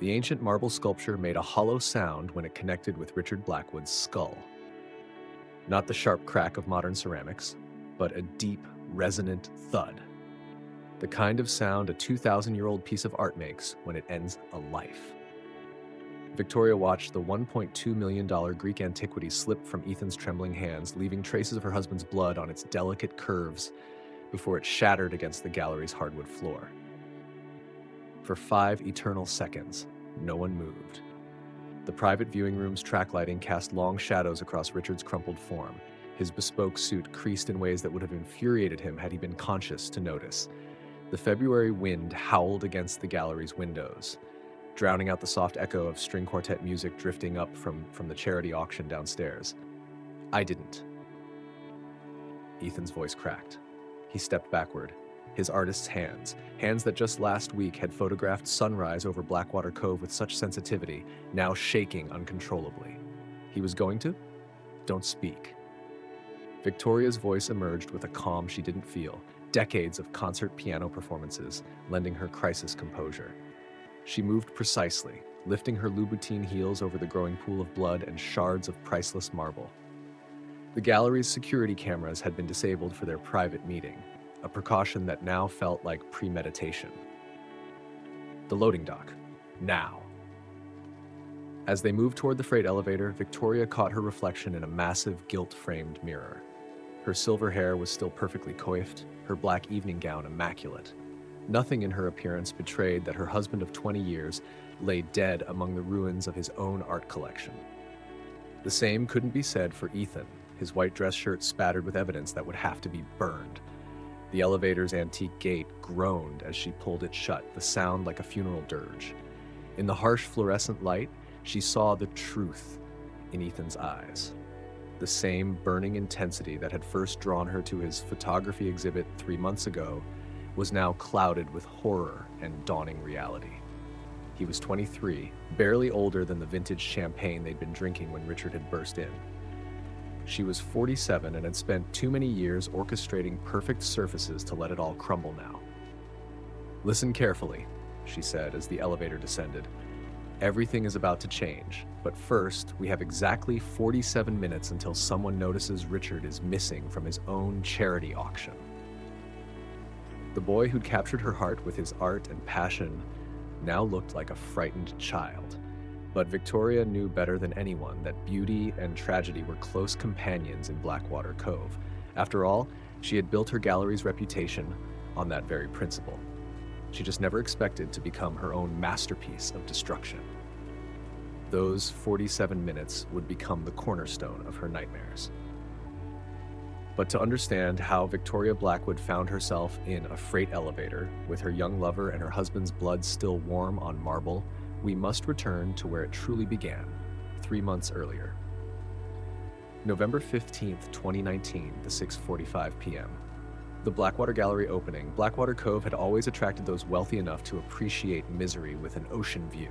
The ancient marble sculpture made a hollow sound when it connected with Richard Blackwood's skull. Not the sharp crack of modern ceramics, but a deep, resonant thud. The kind of sound a 2,000-year-old piece of art makes when it ends a life. Victoria watched the $1.2 million Greek antiquity slip from Ethan's trembling hands, leaving traces of her husband's blood on its delicate curves before it shattered against the gallery's hardwood floor. For 5 eternal seconds, no one moved. The private viewing room's track lighting cast long shadows across Richard's crumpled form. His bespoke suit creased in ways that would have infuriated him had he been conscious to notice. The February wind howled against the gallery's windows, drowning out the soft echo of string quartet music drifting up from the charity auction downstairs. I didn't. Ethan's voice cracked. He stepped backward, his artist's hands that just last week had photographed sunrise over Blackwater Cove with such sensitivity, now shaking uncontrollably. He was going to? Don't speak. Victoria's voice emerged with a calm she didn't feel, decades of concert piano performances lending her crisis composure. She moved precisely, lifting her Louboutin heels over the growing pool of blood and shards of priceless marble. The gallery's security cameras had been disabled for their private meeting, a precaution that now felt like premeditation. The loading dock. Now. As they moved toward the freight elevator, Victoria caught her reflection in a massive gilt-framed mirror. Her silver hair was still perfectly coiffed, her black evening gown immaculate. Nothing in her appearance betrayed that her husband of 20 years lay dead among the ruins of his own art collection. The same couldn't be said for Ethan, his white dress shirt spattered with evidence that would have to be burned. The elevator's antique gate groaned as she pulled it shut, the sound like a funeral dirge. In the harsh fluorescent light, she saw the truth in Ethan's eyes. The same burning intensity that had first drawn her to his photography exhibit 3 months ago was now clouded with horror and dawning reality. He was 23, barely older than the vintage champagne they'd been drinking when Richard had burst in. She was 47 and had spent too many years orchestrating perfect surfaces to let it all crumble now. "Listen carefully," she said as the elevator descended. "Everything is about to change, but first we have exactly 47 minutes until someone notices Richard is missing from his own charity auction." The boy who'd captured her heart with his art and passion now looked like a frightened child. But Victoria knew better than anyone that beauty and tragedy were close companions in Blackwater Cove. After all, she had built her gallery's reputation on that very principle. She just never expected to become her own masterpiece of destruction. Those 47 minutes would become the cornerstone of her nightmares. But to understand how Victoria Blackwood found herself in a freight elevator with her young lover and her husband's blood still warm on marble, we must return to where it truly began, 3 months earlier. November 15th, 2019, the 6:45 p.m. The Blackwater Gallery opening. Blackwater Cove had always attracted those wealthy enough to appreciate misery with an ocean view.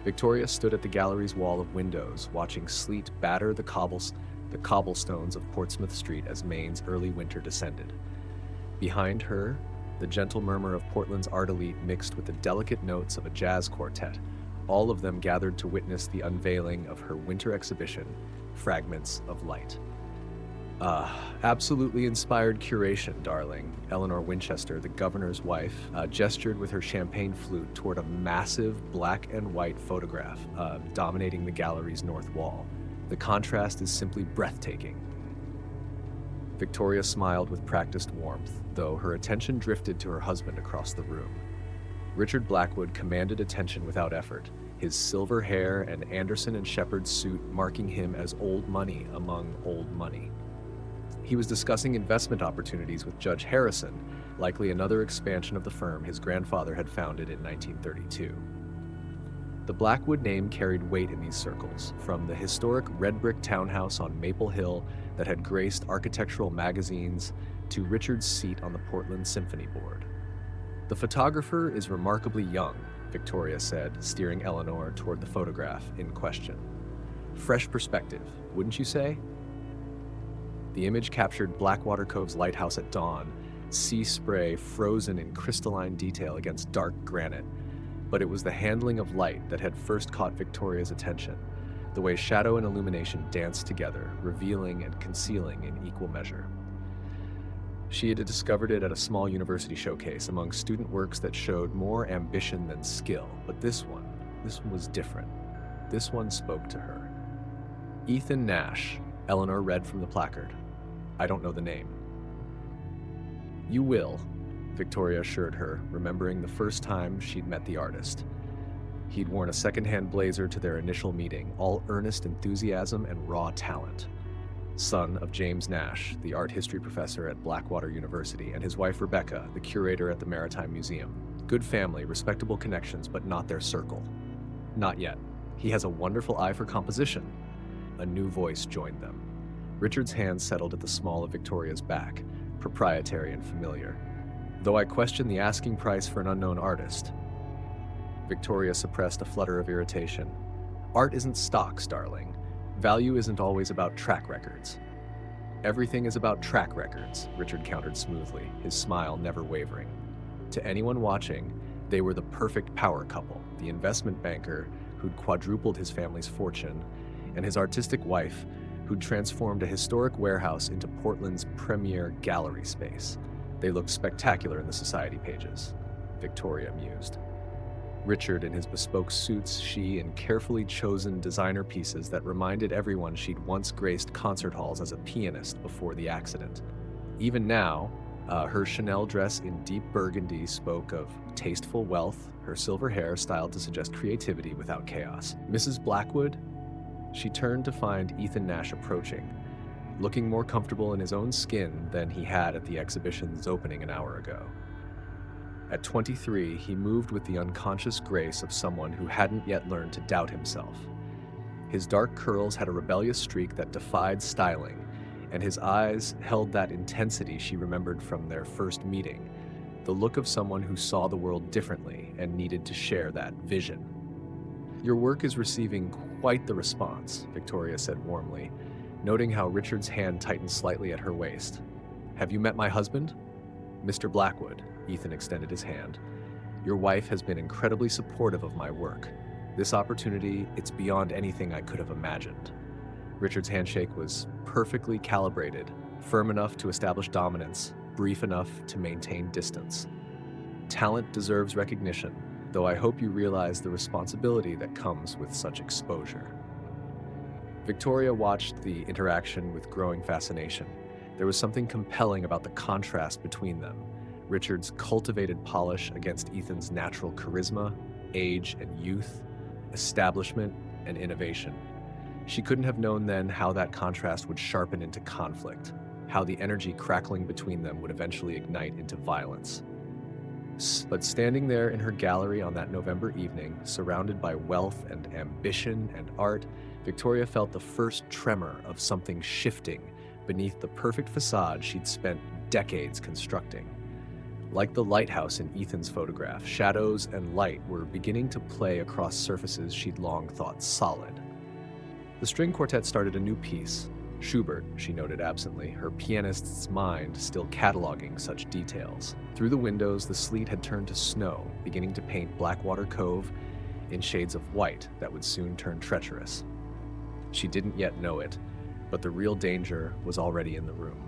Victoria stood at the gallery's wall of windows, watching sleet batter the cobblestones of Portsmouth Street as Maine's early winter descended. Behind her, the gentle murmur of Portland's art elite mixed with the delicate notes of a jazz quartet, all of them gathered to witness the unveiling of her winter exhibition, Fragments of Light. Absolutely inspired curation, darling," Eleanor Winchester, the governor's wife, gestured with her champagne flute toward a massive black and white photograph dominating the gallery's north wall. "The contrast is simply breathtaking." Victoria smiled with practiced warmth, though her attention drifted to her husband across the room. Richard Blackwood commanded attention without effort, his silver hair and Anderson and Shepherd suit marking him as old money among old money. He was discussing investment opportunities with Judge Harrison, likely another expansion of the firm his grandfather had founded in 1932. The Blackwood name carried weight in these circles, from the historic red brick townhouse on Maple Hill that had graced architectural magazines to Richard's seat on the Portland Symphony Board. "The photographer is remarkably young," Victoria said, steering Eleanor toward the photograph in question. "Fresh perspective, wouldn't you say?" The image captured Blackwater Cove's lighthouse at dawn, sea spray frozen in crystalline detail against dark granite. But it was the handling of light that had first caught Victoria's attention, the way shadow and illumination danced together, revealing and concealing in equal measure. She had discovered it at a small university showcase among student works that showed more ambition than skill, but this one was different. This one spoke to her. Ethan Nash, Eleanor read from the placard. I don't know the name. You will, Victoria assured her, remembering the first time she'd met the artist. He'd worn a second-hand blazer to their initial meeting, all earnest enthusiasm and raw talent. Son of James Nash, the art history professor at Blackwater University, and his wife Rebecca, the curator at the Maritime Museum. Good family, respectable connections, but not their circle. Not yet. He has a wonderful eye for composition. A new voice joined them. Richard's hand settled at the small of Victoria's back, proprietary and familiar. Though I question the asking price for an unknown artist. Victoria suppressed a flutter of irritation. Art isn't stocks, darling. Value isn't always about track records. Everything is about track records, Richard countered smoothly, his smile never wavering. To anyone watching, they were the perfect power couple, the investment banker who'd quadrupled his family's fortune, and his artistic wife who'd transformed a historic warehouse into Portland's premier gallery space. They looked spectacular in the society pages, Victoria mused. Richard in his bespoke suits, she in carefully chosen designer pieces that reminded everyone she'd once graced concert halls as a pianist before the accident. Even now, her Chanel dress in deep burgundy spoke of tasteful wealth, her silver hair styled to suggest creativity without chaos. Mrs. Blackwood? She turned to find Ethan Nash approaching, looking more comfortable in his own skin than he had at the exhibition's opening an hour ago. At 23, he moved with the unconscious grace of someone who hadn't yet learned to doubt himself. His dark curls had a rebellious streak that defied styling, and his eyes held that intensity she remembered from their first meeting, the look of someone who saw the world differently and needed to share that vision. Your work is receiving quite the response, Victoria said warmly, noting how Richard's hand tightened slightly at her waist. Have you met my husband? Mr. Blackwood, Ethan extended his hand. Your wife has been incredibly supportive of my work. This opportunity, it's beyond anything I could have imagined. Richard's handshake was perfectly calibrated, firm enough to establish dominance, brief enough to maintain distance. Talent deserves recognition, though I hope you realize the responsibility that comes with such exposure. Victoria watched the interaction with growing fascination. There was something compelling about the contrast between them. Richard's cultivated polish against Ethan's natural charisma, age and youth, establishment and innovation. She couldn't have known then how that contrast would sharpen into conflict, how the energy crackling between them would eventually ignite into violence. But standing there in her gallery on that November evening, surrounded by wealth and ambition and art, Victoria felt the first tremor of something shifting beneath the perfect facade she'd spent decades constructing. Like the lighthouse in Ethan's photograph, shadows and light were beginning to play across surfaces she'd long thought solid. The string quartet started a new piece. Schubert, she noted absently, her pianist's mind still cataloging such details. Through the windows, the sleet had turned to snow, beginning to paint Blackwater Cove in shades of white that would soon turn treacherous. She didn't yet know it, but the real danger was already in the room.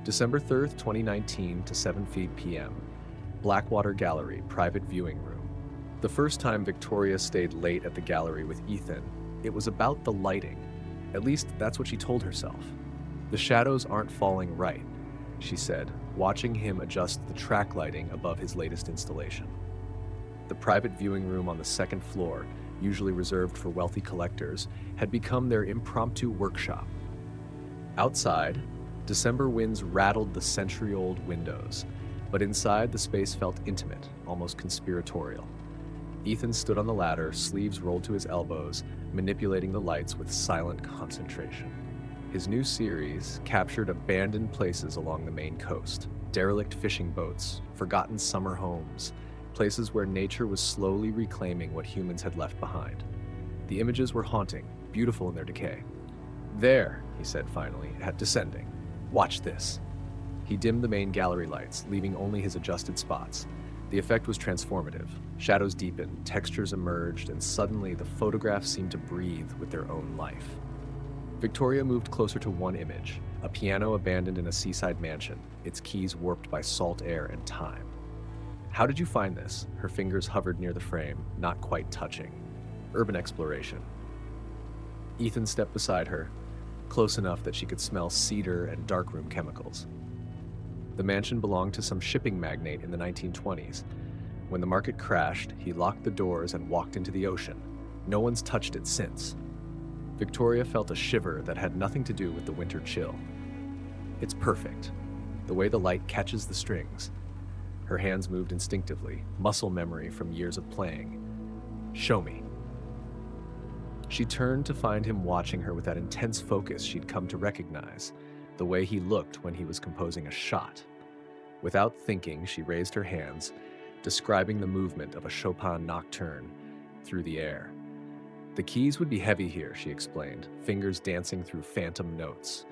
December 3rd, 2019 to 7:00 p.m. Blackwater Gallery, private viewing room. The first time Victoria stayed late at the gallery with Ethan, it was about the lighting. At least that's what she told herself. The shadows aren't falling right, she said, watching him adjust the track lighting above his latest installation. The private viewing room on the second floor, usually reserved for wealthy collectors, had become their impromptu workshop. Outside, December winds rattled the century-old windows, but inside the space felt intimate, almost conspiratorial. Ethan stood on the ladder, sleeves rolled to his elbows, manipulating the lights with silent concentration. His new series captured abandoned places along the Maine coast, derelict fishing boats, forgotten summer homes, places where nature was slowly reclaiming what humans had left behind. The images were haunting, beautiful in their decay. There, he said finally, descending. Watch this. He dimmed the main gallery lights, leaving only his adjusted spots. The effect was transformative. Shadows deepened, textures emerged, and suddenly the photographs seemed to breathe with their own life. Victoria moved closer to one image, a piano abandoned in a seaside mansion, its keys warped by salt air and time. "How did you find this?" Her fingers hovered near the frame, not quite touching. "Urban exploration." Ethan stepped beside her, close enough that she could smell cedar and darkroom chemicals. The mansion belonged to some shipping magnate in the 1920s. When the market crashed, he locked the doors and walked into the ocean. No one's touched it since. Victoria felt a shiver that had nothing to do with the winter chill. "It's perfect. The way the light catches the strings." Her hands moved instinctively, muscle memory from years of playing. "Show me." She turned to find him watching her with that intense focus she'd come to recognize, the way he looked when he was composing a shot. Without thinking, she raised her hands, describing the movement of a Chopin nocturne through the air. "The keys would be heavy here," she explained, fingers dancing through phantom notes.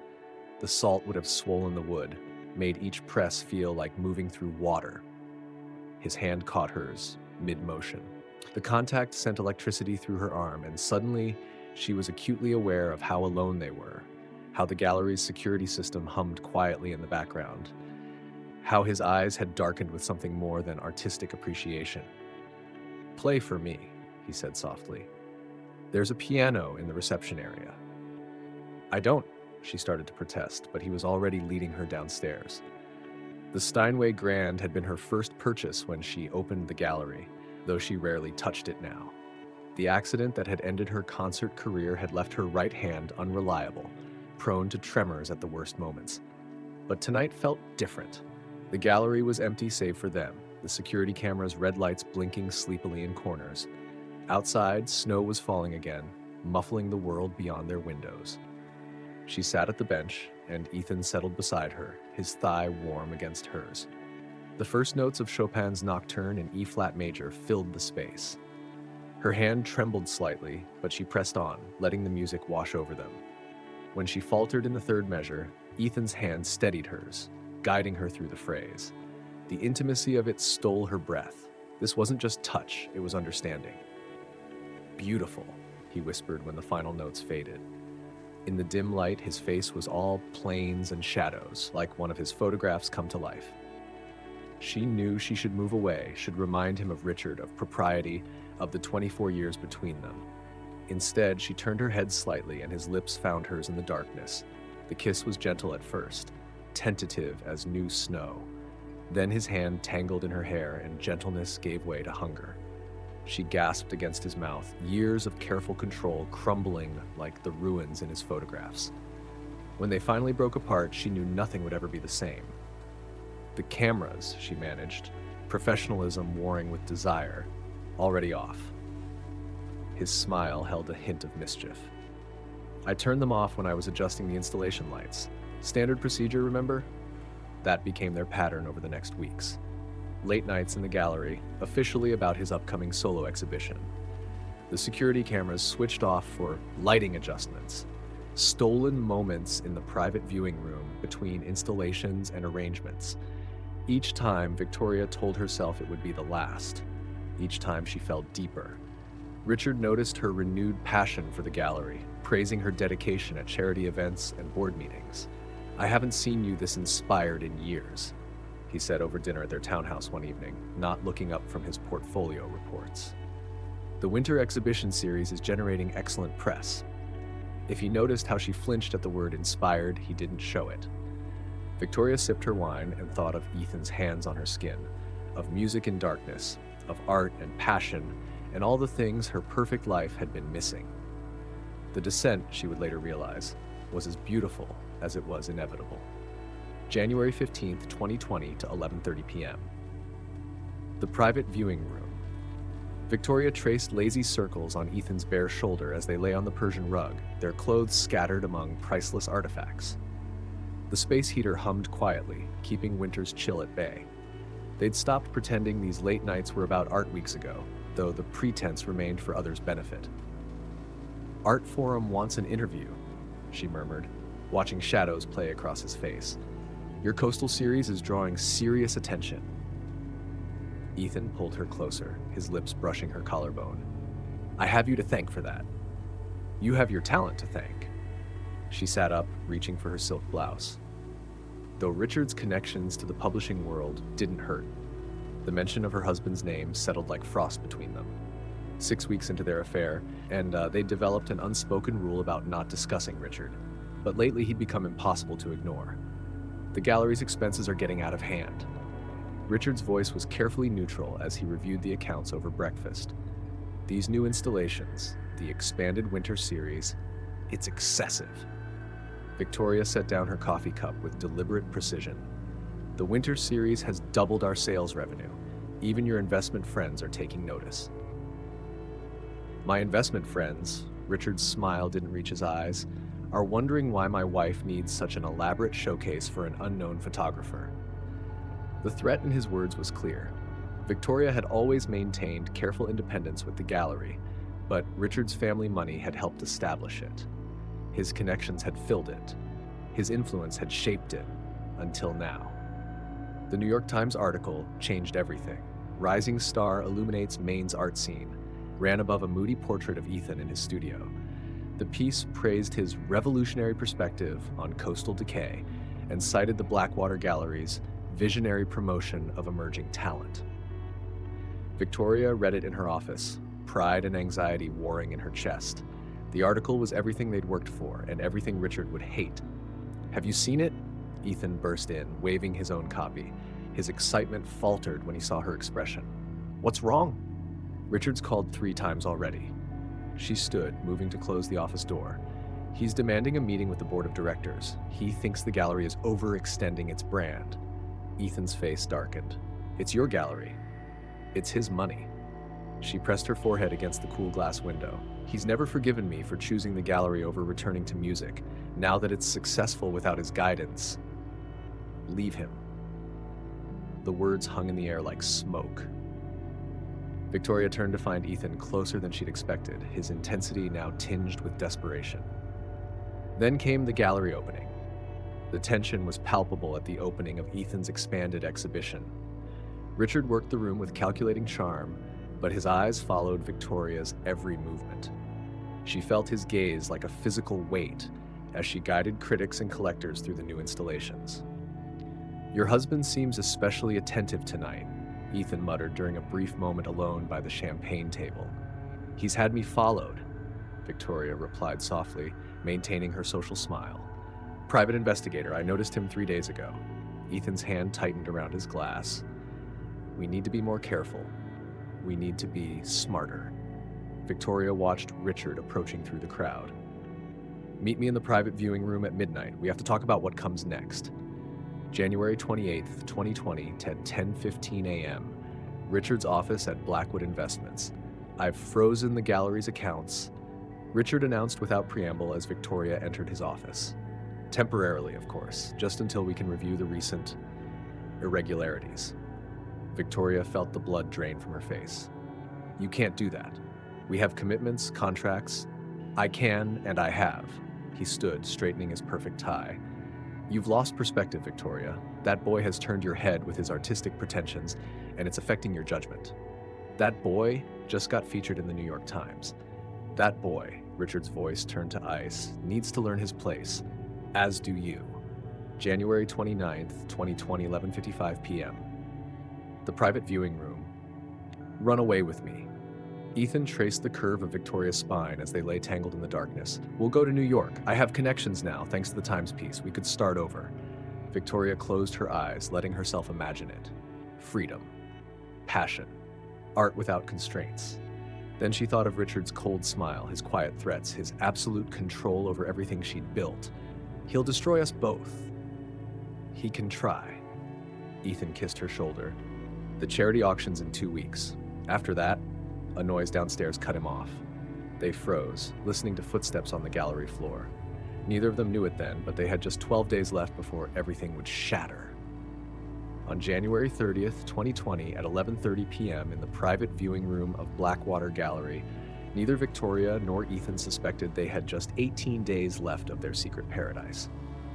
The salt would have swollen the wood, made each press feel like moving through water. His hand caught hers, mid-motion. The contact sent electricity through her arm, and suddenly she was acutely aware of how alone they were, how the gallery's security system hummed quietly in the background, how his eyes had darkened with something more than artistic appreciation. "Play for me," he said softly. "There's a piano in the reception area." "I don't," she started to protest, but he was already leading her downstairs. The Steinway Grand had been her first purchase when she opened the gallery, though she rarely touched it now. The accident that had ended her concert career had left her right hand unreliable, prone to tremors at the worst moments. But tonight felt different. The gallery was empty save for them, the security camera's red lights blinking sleepily in corners. Outside, snow was falling again, muffling the world beyond their windows. She sat at the bench, and Ethan settled beside her, his thigh warm against hers. The first notes of Chopin's Nocturne in E-flat major filled the space. Her hand trembled slightly, but she pressed on, letting the music wash over them. When she faltered in the third measure, Ethan's hand steadied hers, guiding her through the phrase. The intimacy of it stole her breath. This wasn't just touch, it was understanding. "Beautiful," he whispered when the final notes faded. In the dim light, his face was all planes and shadows, like one of his photographs come to life. She knew she should move away, should remind him of Richard, of propriety, of the 24 years between them. Instead, she turned her head slightly, and his lips found hers in the darkness. The kiss was gentle at first, tentative as new snow. Then his hand tangled in her hair, and gentleness gave way to hunger. She gasped against his mouth, years of careful control crumbling like the ruins in his photographs. When they finally broke apart, she knew nothing would ever be the same. The cameras, she managed, professionalism warring with desire, already off. His smile held a hint of mischief. "I turned them off when I was adjusting the installation lights. Standard procedure, remember?" That became their pattern over the next weeks. Late nights in the gallery, officially about his upcoming solo exhibition. The security cameras switched off for lighting adjustments. Stolen moments in the private viewing room between installations and arrangements. Each time, Victoria told herself it would be the last. Each time she fell deeper. Richard noticed her renewed passion for the gallery, praising her dedication at charity events and board meetings. "I haven't seen you this inspired in years," he said over dinner at their townhouse one evening, not looking up from his portfolio reports. The winter exhibition series is generating excellent press. If he noticed how she flinched at the word inspired, he didn't show it. Victoria sipped her wine and thought of Ethan's hands on her skin, of music in darkness, of art and passion, and all the things her perfect life had been missing. The descent, she would later realize, was as beautiful as it was inevitable. January 15th, 2020 to 11:30 p.m. The private viewing room. Victoria traced lazy circles on Ethan's bare shoulder as they lay on the Persian rug, their clothes scattered among priceless artifacts. The space heater hummed quietly, keeping winter's chill at bay. They'd stopped pretending these late nights were about art weeks ago, though the pretense remained for others' benefit. "Art Forum wants an interview," she murmured, watching shadows play across his face. "Your coastal series is drawing serious attention." Ethan pulled her closer, his lips brushing her collarbone. I have you to thank for that. You have your talent to thank. She sat up, reaching for her silk blouse. Though Richard's connections to the publishing world didn't hurt, the mention of her husband's name settled like frost between them. 6 weeks into their affair, and they developed an unspoken rule about not discussing Richard. But lately he'd become impossible to ignore. The gallery's expenses are getting out of hand. Richard's voice was carefully neutral as he reviewed the accounts over breakfast. These new installations, the expanded winter series, it's excessive. Victoria set down her coffee cup with deliberate precision. The winter series has doubled our sales revenue. Even your investment friends are taking notice. My investment friends, Richard's smile didn't reach his eyes, are wondering why my wife needs such an elaborate showcase for an unknown photographer. The threat in his words was clear. Victoria had always maintained careful independence with the gallery, but Richard's family money had helped establish it. His connections had filled it. His influence had shaped it, until now. The New York Times article changed everything. Rising star illuminates Maine's art scene, ran above a moody portrait of Ethan in his studio. The piece praised his revolutionary perspective on coastal decay and cited the Blackwater Gallery's visionary promotion of emerging talent. Victoria read it in her office, pride and anxiety warring in her chest. The article was everything they'd worked for and everything Richard would hate. Have you seen it? Ethan burst in, waving his own copy. His excitement faltered when he saw her expression. What's wrong? Richard's called 3 times already. She stood, moving to close the office door. He's demanding a meeting with the board of directors. He thinks the gallery is overextending its brand. Ethan's face darkened. It's your gallery. It's his money. She pressed her forehead against the cool glass window. He's never forgiven me for choosing the gallery over returning to music. Now that it's successful without his guidance, leave him. The words hung in the air like smoke. Victoria turned to find Ethan closer than she'd expected, his intensity now tinged with desperation. Then came the gallery opening. The tension was palpable at the opening of Ethan's expanded exhibition. Richard worked the room with calculating charm, but his eyes followed Victoria's every movement. She felt his gaze like a physical weight as she guided critics and collectors through the new installations. Your husband seems especially attentive tonight, Ethan muttered during a brief moment alone by the champagne table. He's had me followed, Victoria replied softly, maintaining her social smile. Private investigator, I noticed him 3 days ago. Ethan's hand tightened around his glass. We need to be more careful. We need to be smarter. Victoria watched Richard approaching through the crowd. Meet me in the private viewing room at midnight. We have to talk about what comes next. January 28th, 2020, at 10:15 a.m. Richard's office at Blackwood Investments. I've frozen the gallery's accounts, Richard announced without preamble as Victoria entered his office. Temporarily, of course, just until we can review the recent irregularities. Victoria felt the blood drain from her face. You can't do that. We have commitments, contracts. I can, and I have. He stood, straightening his perfect tie. You've lost perspective, Victoria. That boy has turned your head with his artistic pretensions, and it's affecting your judgment. That boy just got featured in the New York Times. That boy, Richard's voice turned to ice, needs to learn his place, as do you. January 29th, 2020, 11:55 p.m. The private viewing room. Run away with me. Ethan traced the curve of Victoria's spine as they lay tangled in the darkness. We'll go to New York. I have connections now, thanks to the Times piece. We could start over. Victoria closed her eyes, letting herself imagine it. Freedom. Passion. Art without constraints. Then she thought of Richard's cold smile, his quiet threats, his absolute control over everything she'd built. He'll destroy us both. He can try. Ethan kissed her shoulder. The charity auction's in 2 weeks. After that, a noise downstairs cut him off. They froze, listening to footsteps on the gallery floor. Neither of them knew it then, but they had just 12 days left before everything would shatter. On January 30th, 2020, at 11:30 p.m. in the private viewing room of Blackwater Gallery, neither Victoria nor Ethan suspected they had just 18 days left of their secret paradise.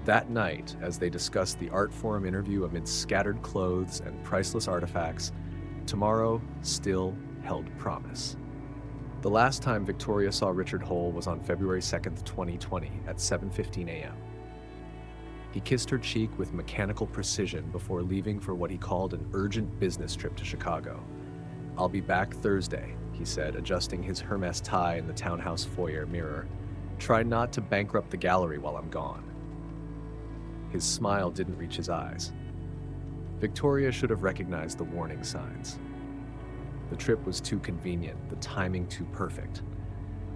That night, as they discussed the art forum interview amid scattered clothes and priceless artifacts, Tomorrow still held promise. The last time Victoria saw Richard Hole was on February 2nd, 2020 at 7:15 a.m. He kissed her cheek with mechanical precision before leaving for what he called an urgent business trip to Chicago. "I'll be back Thursday," he said, adjusting his Hermes tie in the townhouse foyer mirror. "Try not to bankrupt the gallery while I'm gone." His smile didn't reach his eyes. Victoria should have recognized the warning signs. The trip was too convenient, the timing too perfect.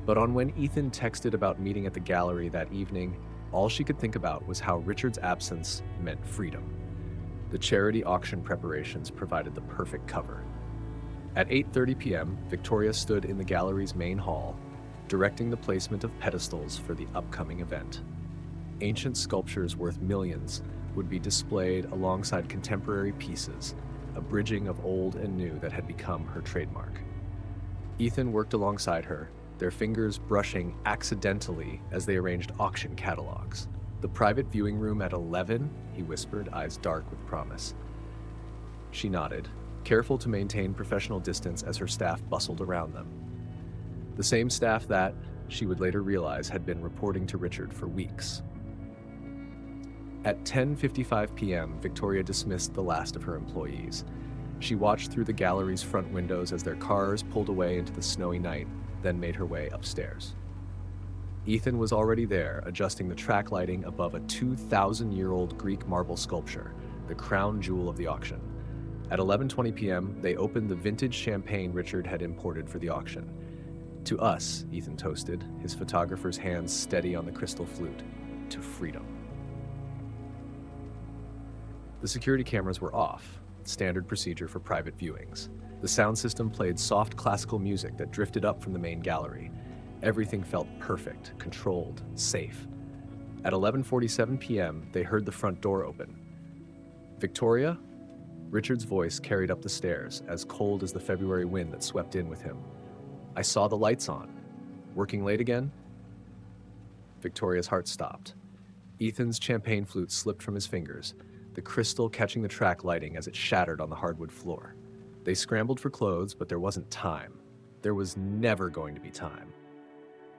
But on when Ethan texted about meeting at the gallery that evening, all she could think about was how Richard's absence meant freedom. The charity auction preparations provided the perfect cover. At 8:30 p.m., Victoria stood in the gallery's main hall, directing the placement of pedestals for the upcoming event. Ancient sculptures worth millions would be displayed alongside contemporary pieces, a bridging of old and new that had become her trademark. Ethan worked alongside her, their fingers brushing accidentally as they arranged auction catalogs. "The private viewing room at 11, he whispered, eyes dark with promise. She nodded, careful to maintain professional distance as her staff bustled around them. The same staff that, she would later realize, had been reporting to Richard for weeks. At 10:55 p.m., Victoria dismissed the last of her employees. She watched through the gallery's front windows as their cars pulled away into the snowy night, then made her way upstairs. Ethan was already there, adjusting the track lighting above a 2,000-year-old Greek marble sculpture, the crown jewel of the auction. At 11:20 p.m., they opened the vintage champagne Richard had imported for the auction. "To us," Ethan toasted, his photographer's hands steady on the crystal flute. "To freedom." The security cameras were off, standard procedure for private viewings. The sound system played soft classical music that drifted up from the main gallery. Everything felt perfect, controlled, safe. At 11:47 p.m., they heard the front door open. "Victoria?" Richard's voice carried up the stairs, as cold as the February wind that swept in with him. "I saw the lights on. Working late again?" Victoria's heart stopped. Ethan's champagne flute slipped from his fingers, the crystal catching the track lighting as it shattered on the hardwood floor. They scrambled for clothes, but there wasn't time. There was never going to be time.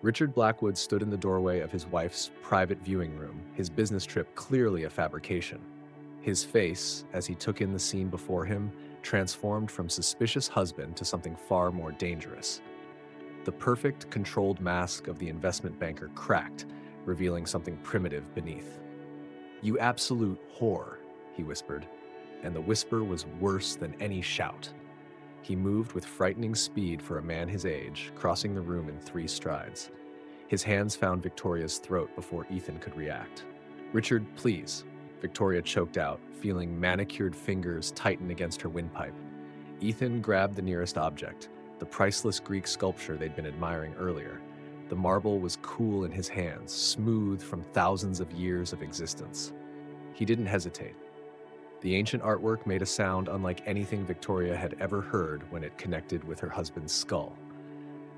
Richard Blackwood stood in the doorway of his wife's private viewing room, his business trip clearly a fabrication. His face, as he took in the scene before him, transformed from suspicious husband to something far more dangerous. The perfect, controlled mask of the investment banker cracked, revealing something primitive beneath. "You absolute whore," he whispered, and the whisper was worse than any shout. He moved with frightening speed for a man his age, crossing the room in 3 strides. His hands found Victoria's throat before Ethan could react. "Richard, please," Victoria choked out, feeling manicured fingers tighten against her windpipe. Ethan grabbed the nearest object, the priceless Greek sculpture they'd been admiring earlier. The marble was cool in his hands, smooth from thousands of years of existence. He didn't hesitate. The ancient artwork made a sound unlike anything Victoria had ever heard when it connected with her husband's skull.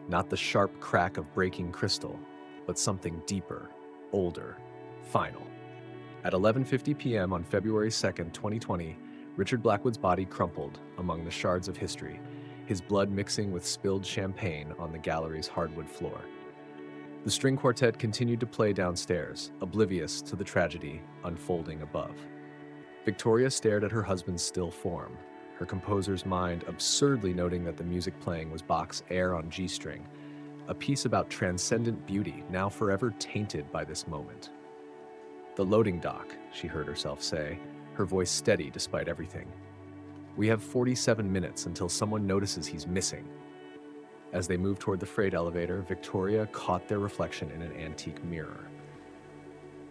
Not the sharp crack of breaking crystal, but something deeper, older, final. At 11:50 p.m. on February 2nd, 2020, Richard Blackwood's body crumpled among the shards of history, his blood mixing with spilled champagne on the gallery's hardwood floor. The string quartet continued to play downstairs, oblivious to the tragedy unfolding above. Victoria stared at her husband's still form, her composer's mind absurdly noting that the music playing was Bach's Air on G-string, a piece about transcendent beauty now forever tainted by this moment. "The loading dock," she heard herself say, her voice steady despite everything. "We have 47 minutes until someone notices he's missing." As they moved toward the freight elevator, Victoria caught their reflection in an antique mirror.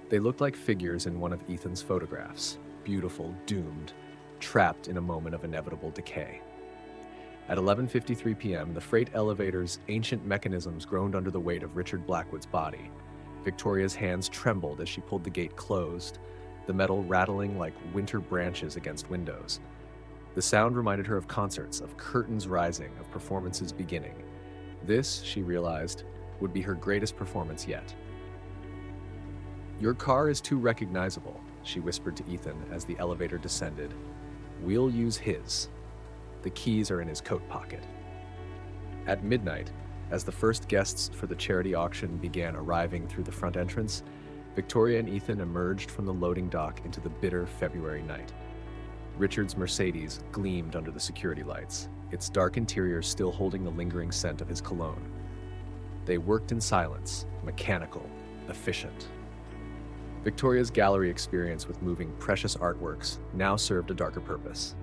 They looked like figures in one of Ethan's photographs, beautiful, doomed, trapped in a moment of inevitable decay. At 11:53 p.m., the freight elevator's ancient mechanisms groaned under the weight of Richard Blackwood's body. Victoria's hands trembled as she pulled the gate closed, the metal rattling like winter branches against windows. The sound reminded her of concerts, of curtains rising, of performances beginning. This, she realized, would be her greatest performance yet. "Your car is too recognizable," she whispered to Ethan as the elevator descended. "We'll use his." The keys are in his coat pocket. At midnight, as the first guests for the charity auction began arriving through the front entrance, Victoria and Ethan emerged from the loading dock into the bitter February night. Richard's Mercedes gleamed under the security lights, its dark interior still holding the lingering scent of his cologne. They worked in silence, mechanical, efficient. Victoria's gallery experience with moving precious artworks now served a darker purpose.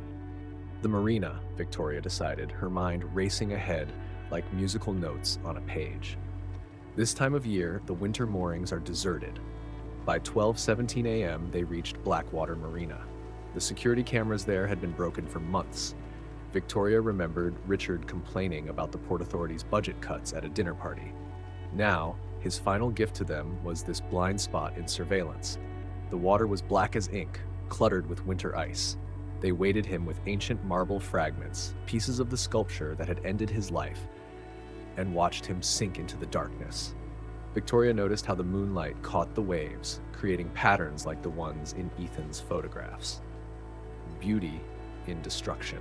The marina, Victoria decided, her mind racing ahead like musical notes on a page. This time of year, the winter moorings are deserted. By 12:17 a.m., they reached Blackwater Marina. The security cameras there had been broken for months. Victoria remembered Richard complaining about the Port Authority's budget cuts at a dinner party. Now, his final gift to them was this blind spot in surveillance. The water was black as ink, cluttered with winter ice. They weighted him with ancient marble fragments, pieces of the sculpture that had ended his life, and watched him sink into the darkness. Victoria noticed how the moonlight caught the waves, creating patterns like the ones in Ethan's photographs. Beauty in destruction.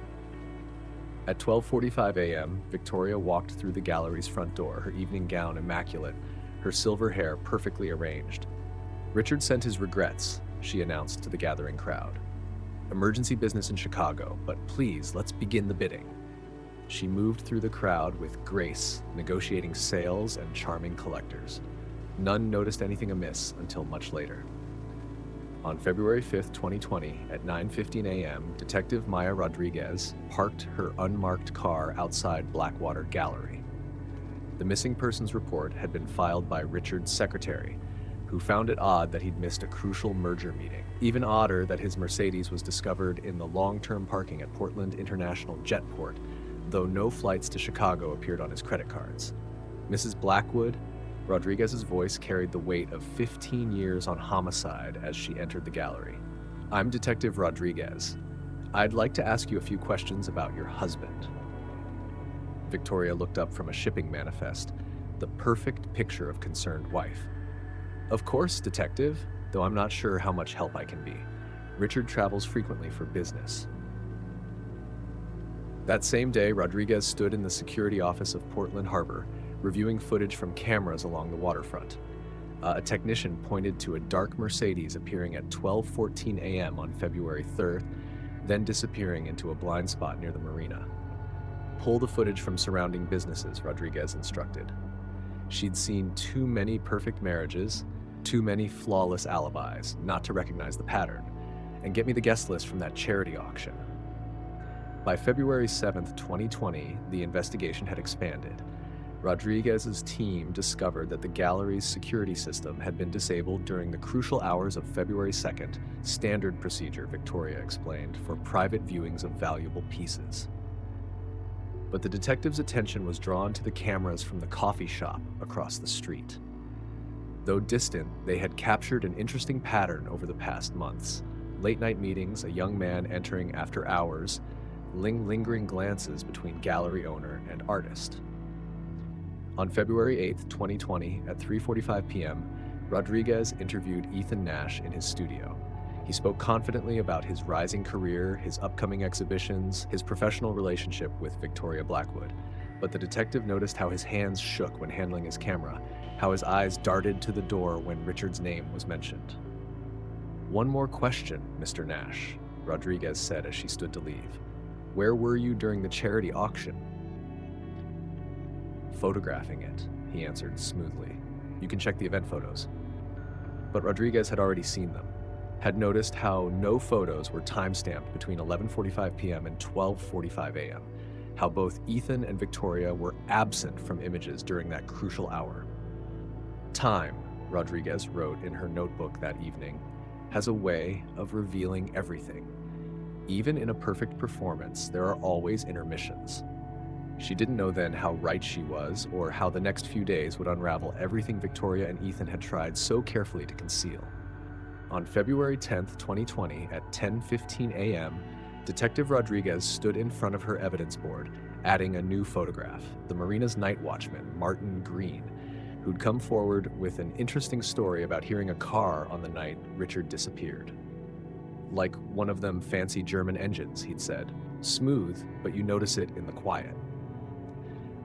At 12:45 a.m., Victoria walked through the gallery's front door, her evening gown immaculate, her silver hair perfectly arranged. Richard sent his regrets, she announced to the gathering crowd. Emergency business in Chicago, but please, let's begin the bidding. She moved through the crowd with grace, negotiating sales and charming collectors. None noticed anything amiss until much later. On February 5, 2020, at 9:15 a.m., Detective Maya Rodriguez parked her unmarked car outside Blackwater Gallery. The missing persons report had been filed by Richard's secretary, who found it odd that he'd missed a crucial merger meeting. Even odder that his Mercedes was discovered in the long-term parking at Portland International Jetport, though no flights to Chicago appeared on his credit cards. Mrs. Blackwood, Rodriguez's voice carried the weight of 15 years on homicide as she entered the gallery. I'm Detective Rodriguez. I'd like to ask you a few questions about your husband. Victoria looked up from a shipping manifest, the perfect picture of concerned wife. Of course, Detective, though I'm not sure how much help I can be. Richard travels frequently for business. That same day, Rodriguez stood in the security office of Portland Harbor, reviewing footage from cameras along the waterfront. A technician pointed to a dark Mercedes appearing at 12:14 a.m. on February 3rd, then disappearing into a blind spot near the marina. Pull the footage from surrounding businesses, Rodriguez instructed. She'd seen too many perfect marriages, too many flawless alibis, not to recognize the pattern, and get me the guest list from that charity auction. By February 7th, 2020, the investigation had expanded. Rodriguez's team discovered that the gallery's security system had been disabled during the crucial hours of February 2nd, standard procedure, Victoria explained, for private viewings of valuable pieces. But the detective's attention was drawn to the cameras from the coffee shop across the street. Though distant, they had captured an interesting pattern over the past months. Late-night meetings, a young man entering after hours, lingering glances between gallery owner and artist. On February 8, 2020, at 3:45 p.m., Rodriguez interviewed Ethan Nash in his studio. He spoke confidently about his rising career, his upcoming exhibitions, his professional relationship with Victoria Blackwood. But the detective noticed how his hands shook when handling his camera, how his eyes darted to the door when Richard's name was mentioned. "One more question, Mr. Nash," Rodriguez said as she stood to leave. "Where were you during the charity auction?" "Photographing it," he answered smoothly. "You can check the event photos." But Rodriguez had already seen them, had noticed how no photos were time-stamped between 11:45 p.m. and 12:45 a.m., how both Ethan and Victoria were absent from images during that crucial hour. Time, Rodriguez wrote in her notebook that evening, has a way of revealing everything. Even in a perfect performance, there are always intermissions. She didn't know then how right she was, or how the next few days would unravel everything Victoria and Ethan had tried so carefully to conceal. On February 10, 2020, at 10:15 a.m., Detective Rodriguez stood in front of her evidence board, adding a new photograph, the marina's night watchman, Martin Green, who'd come forward with an interesting story about hearing a car on the night Richard disappeared. "Like one of them fancy German engines," he'd said, Smooth, but you notice it in the quiet.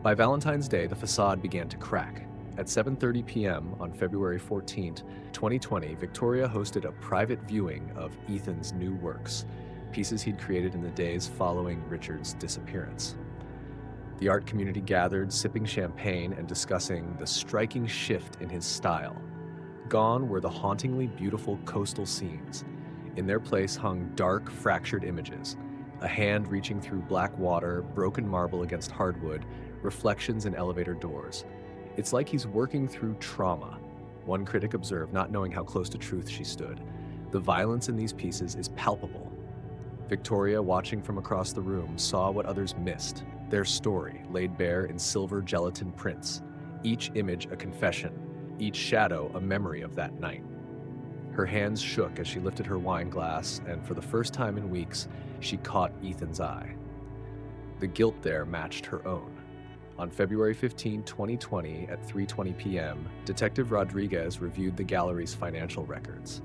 By Valentine's Day, the facade began to crack. At 7:30 p.m. on February 14, 2020, Victoria hosted a private viewing of Ethan's new works, pieces he'd created in the days following Richard's disappearance. The art community gathered, sipping champagne and discussing the striking shift in his style. Gone were the hauntingly beautiful coastal scenes. In their place hung dark, fractured images, a hand reaching through black water, broken marble against hardwood, reflections in elevator doors. It's like he's working through trauma, one critic observed, not knowing how close to truth she stood. The violence in these pieces is palpable. Victoria, watching from across the room, saw what others missed, their story laid bare in silver gelatin prints, each image a confession, each shadow a memory of that night. Her hands shook as she lifted her wine glass, and for the first time in weeks, she caught Ethan's eye. The guilt there matched her own. On February 15, 2020, at 3:20 p.m., Detective Rodriguez reviewed the gallery's financial records.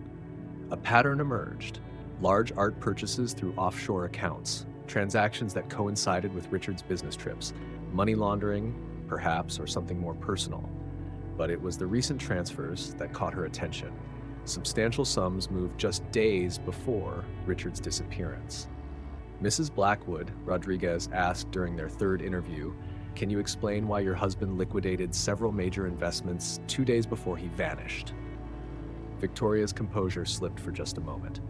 A pattern emerged: large art purchases through offshore accounts, transactions that coincided with Richard's business trips, money laundering, perhaps, or something more personal. But it was the recent transfers that caught her attention. Substantial sums moved just days before Richard's disappearance. Mrs. Blackwood, Rodriguez asked during their third interview, "Can you explain why your husband liquidated several major investments 2 days before he vanished?" Victoria's composure slipped for just a moment.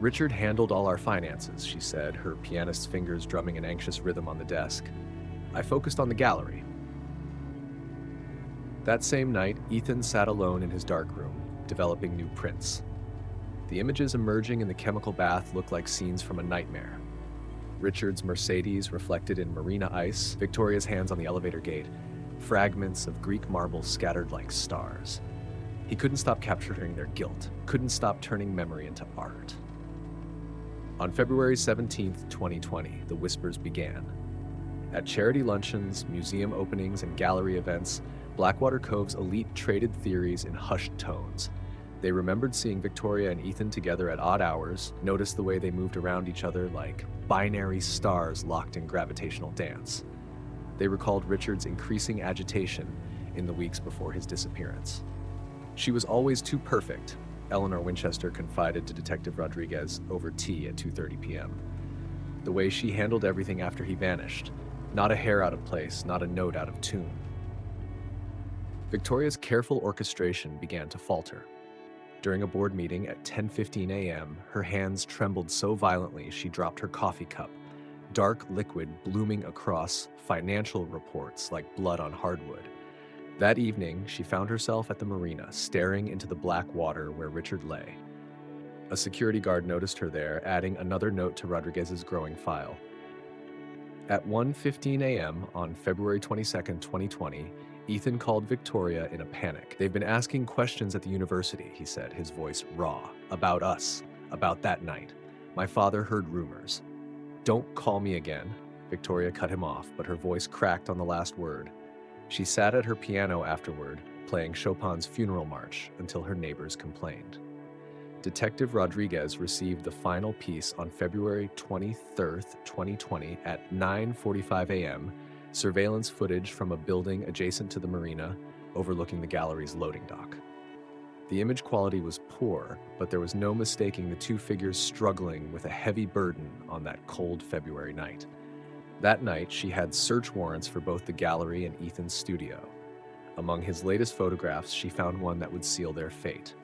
"Richard handled all our finances," she said, her pianist's fingers drumming an anxious rhythm on the desk. "I focused on the gallery." That same night, Ethan sat alone in his darkroom, developing new prints. The images emerging in the chemical bath looked like scenes from a nightmare. Richard's Mercedes reflected in marina ice, Victoria's hands on the elevator gate, fragments of Greek marble scattered like stars. He couldn't stop capturing their guilt, couldn't stop turning memory into art. On February 17, 2020, the whispers began. At charity luncheons, museum openings, and gallery events, Blackwater Cove's elite traded theories in hushed tones. They remembered seeing Victoria and Ethan together at odd hours, noticed the way they moved around each other like binary stars locked in gravitational dance. They recalled Richard's increasing agitation in the weeks before his disappearance. "She was always too perfect," Eleanor Winchester confided to Detective Rodriguez over tea at 2:30 p.m. "The way she handled everything after he vanished. Not a hair out of place, not a note out of tune." Victoria's careful orchestration began to falter. During a board meeting at 10:15 a.m., her hands trembled so violently she dropped her coffee cup, dark liquid blooming across financial reports like blood on hardwood. That evening, she found herself at the marina, staring into the black water where Richard lay. A security guard noticed her there, adding another note to Rodriguez's growing file. At 1:15 a.m. on February 22, 2020, Ethan called Victoria in a panic. "They've been asking questions at the university," he said, his voice raw. "About us, about that night. My father heard rumors." "Don't call me again." Victoria cut him off, but her voice cracked on the last word. She sat at her piano afterward, playing Chopin's Funeral March until her neighbors complained. Detective Rodriguez received the final piece on February 23, 2020 at 9:45 a.m., surveillance footage from a building adjacent to the marina, overlooking the gallery's loading dock. The image quality was poor, but there was no mistaking the two figures struggling with a heavy burden on that cold February night. That night, she had search warrants for both the gallery and Ethan's studio. Among his latest photographs, she found one that would seal their fate: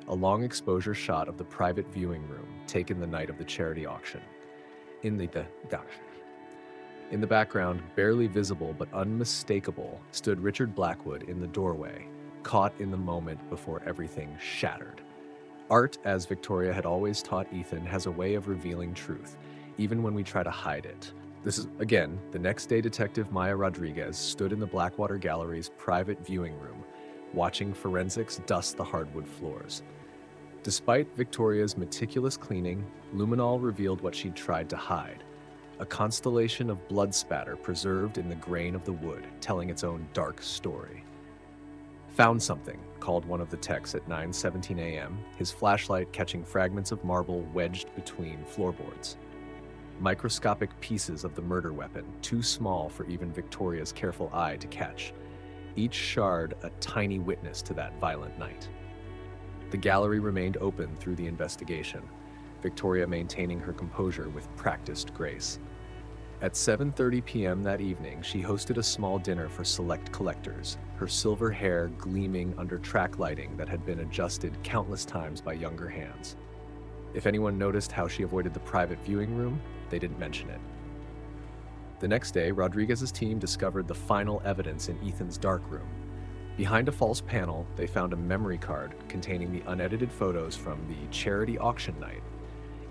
a long exposure shot of the private viewing room taken the night of the charity auction. In the background, barely visible but unmistakable, stood Richard Blackwood in the doorway, caught in the moment before everything shattered. Art, as Victoria had always taught Ethan, has a way of revealing truth, even when we try to hide it. This is, again, the next day Detective Maya Rodriguez stood in the Blackwater Gallery's private viewing room, watching forensics dust the hardwood floors. Despite Victoria's meticulous cleaning, luminol revealed what she'd tried to hide: a constellation of blood spatter preserved in the grain of the wood, telling its own dark story. "Found something," called one of the techs at 9:17 a.m., his flashlight catching fragments of marble wedged between floorboards. microscopic pieces of the murder weapon, too small for even Victoria's careful eye to catch, each shard a tiny witness to that violent night. The gallery remained open through the investigation, Victoria maintaining her composure with practiced grace. At 7:30 p.m. that evening, she hosted a small dinner for select collectors, her silver hair gleaming under track lighting that had been adjusted countless times by younger hands. If anyone noticed how she avoided the private viewing room, they didn't mention it. The next day, Rodriguez's team discovered the final evidence in Ethan's dark room. Behind a false panel, they found a memory card containing the unedited photos from the charity auction night,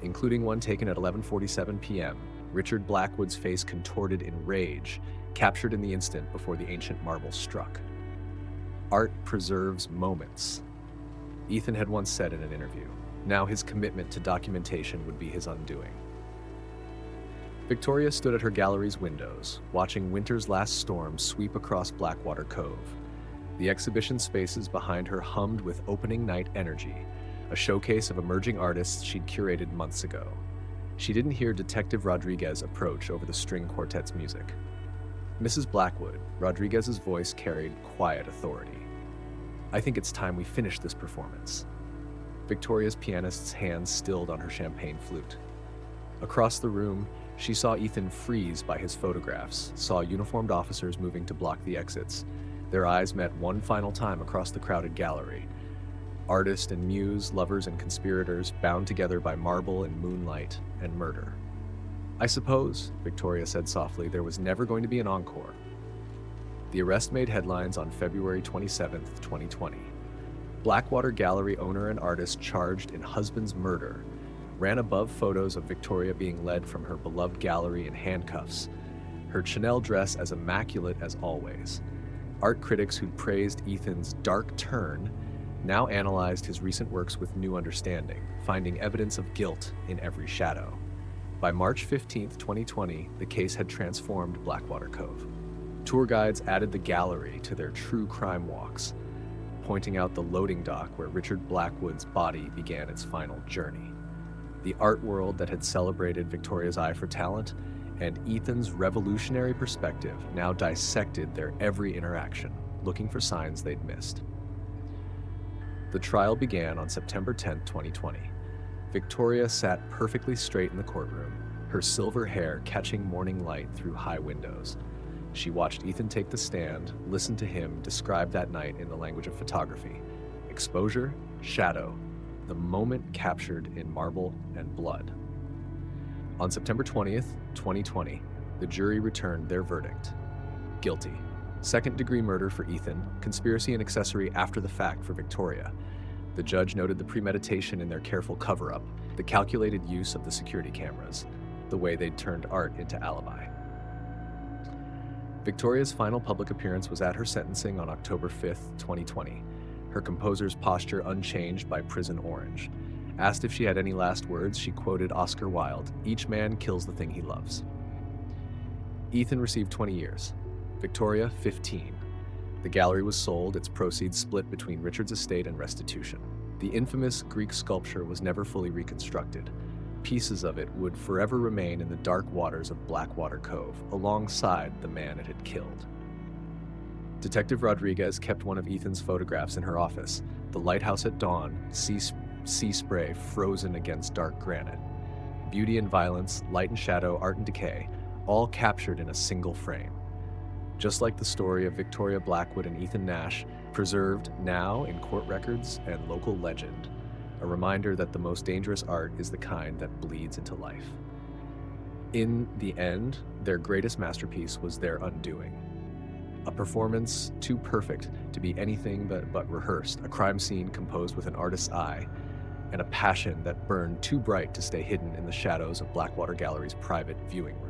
including one taken at 11:47 p.m., Richard Blackwood's face contorted in rage, captured in the instant before the ancient marble struck. Art preserves moments. Ethan had once said in an interview. Now his commitment to documentation would be his undoing. Victoria stood at her gallery's windows, watching winter's last storm sweep across Blackwater Cove. The exhibition spaces behind her hummed with opening night energy, a showcase of emerging artists she'd curated months ago. She didn't hear Detective Rodriguez approach over the string quartet's music. Mrs. Blackwood, Rodriguez's voice carried quiet authority. "I think it's time we finish this performance." Victoria's pianist's hands stilled on her champagne flute. Across the room, she saw Ethan freeze by his photographs, saw uniformed officers moving to block the exits. Their eyes met one final time across the crowded gallery. Artist and muse, lovers and conspirators, bound together by marble and moonlight and murder. "I suppose," Victoria said softly, "there was never going to be an encore." The arrest made headlines on February 27, 2020. Blackwater Gallery owner and artist charged in husband's murder ran above photos of Victoria being led from her beloved gallery in handcuffs, her Chanel dress as immaculate as always. Art critics who'd praised Ethan's dark turn now analyzed his recent works with new understanding, finding evidence of guilt in every shadow. By March 15, 2020, the case had transformed Blackwater Cove. Tour guides added the gallery to their true crime walks, pointing out the loading dock where Richard Blackwood's body began its final journey. The art world that had celebrated Victoria's eye for talent and Ethan's revolutionary perspective now dissected their every interaction, looking for signs they'd missed. The trial began on September 10, 2020. Victoria sat perfectly straight in the courtroom, her silver hair catching morning light through high windows. She watched Ethan take the stand, listened to him describe that night in the language of photography. Exposure, shadow, the moment captured in marble and blood. On September 20th, 2020, the jury returned their verdict. Guilty. Second-degree murder for Ethan, conspiracy and accessory after the fact for Victoria. The judge noted the premeditation in their careful cover-up, the calculated use of the security cameras, the way they'd turned art into alibi. Victoria's final public appearance was at her sentencing on October 5th, 2020, her composer's posture unchanged by prison orange. Asked if she had any last words, she quoted Oscar Wilde, "Each man kills the thing he loves." Ethan received 20 years. Victoria, 15. The gallery was sold, its proceeds split between Richard's estate and restitution. The infamous Greek sculpture was never fully reconstructed. Pieces of it would forever remain in the dark waters of Blackwater Cove, alongside the man it had killed. Detective Rodriguez kept one of Ethan's photographs in her office, the lighthouse at dawn, sea spray frozen against dark granite. Beauty and violence, light and shadow, art and decay, all captured in a single frame. Just like the story of Victoria Blackwood and Ethan Nash, preserved now in court records and local legend, a reminder that the most dangerous art is the kind that bleeds into life. In the end, their greatest masterpiece was their undoing. A performance too perfect to be anything but rehearsed, a crime scene composed with an artist's eye, and a passion that burned too bright to stay hidden in the shadows of Blackwater Gallery's private viewing room.